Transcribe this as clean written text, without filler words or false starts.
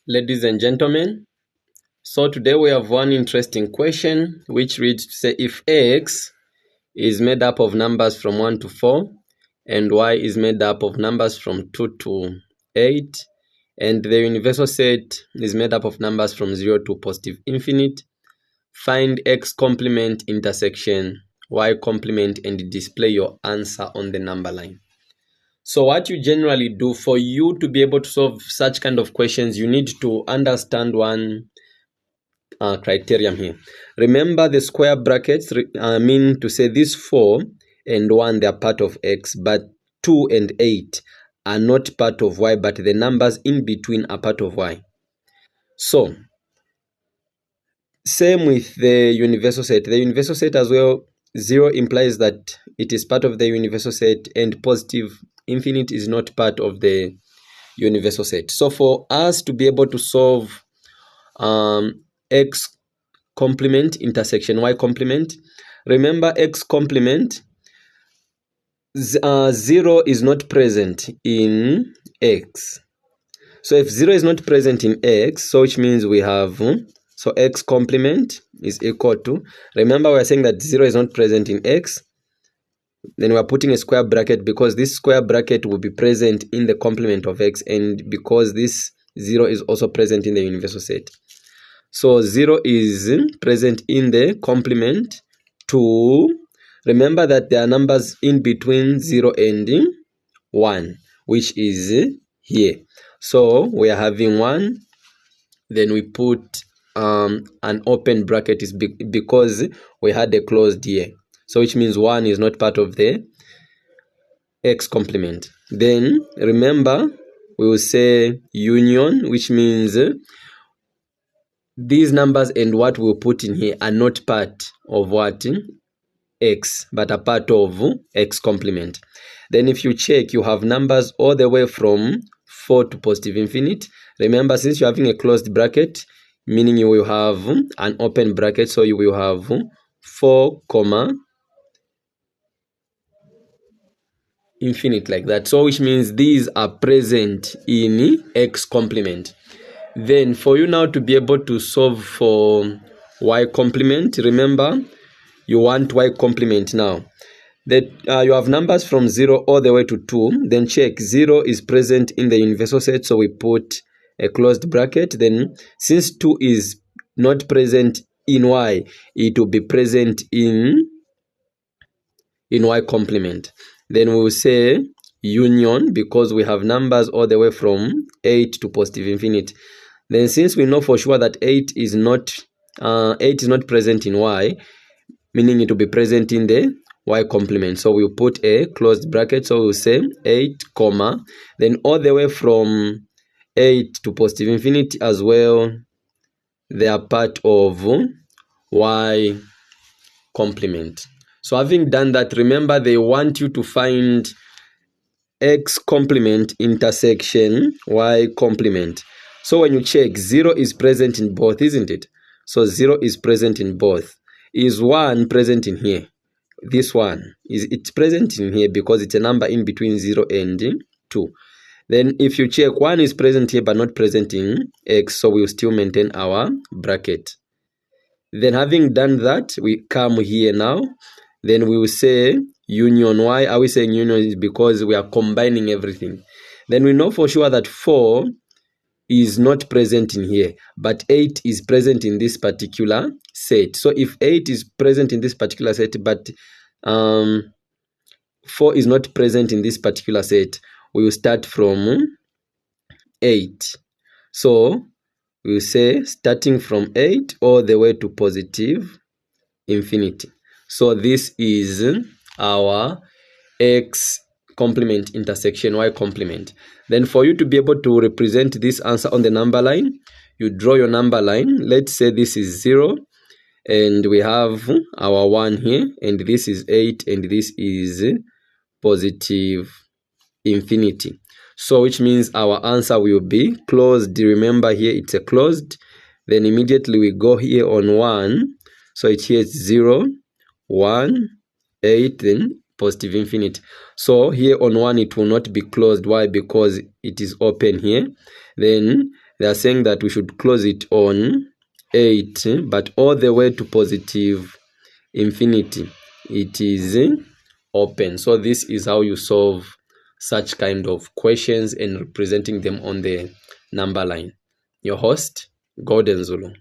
Ladies and gentlemen, so today we have one interesting question which reads to say if x is made up of numbers from 1 to 4 and y is made up of numbers from 2 to 8 and the universal set is made up of numbers from 0 to positive infinite, find x complement intersection y complement and display your answer on the number line. So what you generally do for you to be able to solve such kind of questions, you need to understand one criterion here. Remember the square brackets mean to say these 4 and 1 they are part of x, but 2 and 8 are not part of y, but the numbers in between are part of y. So same with the universal set. The universal set as well, 0 implies that it is part of the universal set and positive infinite is not part of the universal set. So for us to be able to solve x complement intersection y complement, remember x complement, 0 is not present in x. So if 0 is not present in x, so which means we have, so x complement is equal to, remember we are saying that 0 is not present in x, then we are putting a square bracket because this square bracket will be present in the complement of x, and because this 0 is also present in the universal set. So 0 is present in the complement to, remember that there are numbers in between 0 and 1, which is here. So we are having 1, then we put an open bracket is because we had a closed here. So which means 1 is not part of the x complement. Then remember we will say union, which means these numbers and what we'll put in here are not part of what? X, but a part of x complement. Then if you check, you have numbers all the way from 4 to positive infinite. Remember, since you're having a closed bracket, meaning you will have an open bracket, so you will have 4 comma infinite like that. So which means these are present in x complement. Then for you now to be able to solve for y complement, remember you want y complement now. That you have numbers from 0 all the way to 2. Then check, 0 is present in the universal set, so we put a closed bracket. Then since 2 is not present in y, it will be present in y complement. Then we will say union because we have numbers all the way from 8 to positive infinite. Then since we know for sure that 8 is not present in y, meaning it will be present in the y complement, so we'll put a closed bracket. So we'll say 8 comma, then all the way from 8 to positive infinity as well, they are part of y complement. So having done that, remember they want you to find x complement intersection y complement. So when you check, 0 is present in both, isn't it? So 0 is present in both. Is 1 present in here? This one it's present in here because it's a number in between 0 and 2. Then if you check, 1 is present here but not present in x, so we'll still maintain our bracket. Then having done that, we come here now, then we will say union. Why are we saying union? Is because we are combining everything. Then we know for sure that 4 is not present in here, but 8 is present in this particular set. So if 8 is present in this particular set, but 4 is not present in this particular set, we will start from 8. So we will say starting from 8 all the way to positive infinity. So this is our x complement intersection y complement. Then for you to be able to represent this answer on the number line, you draw your number line. Let's say this is 0 and we have our 1 here, and this is 8 and this is positive infinity. So which means our answer will be closed. Remember here it's a closed. Then immediately we go here on 1, so it here is 0 1 8, then positive infinity. So here on 1 it will not be closed. Why? Because it is open here. Then They are saying that we should close it on 8, but all the way to positive infinity, it is open. So this is how you solve such kind of questions and representing them on the number line. Your host, Golden Zulu.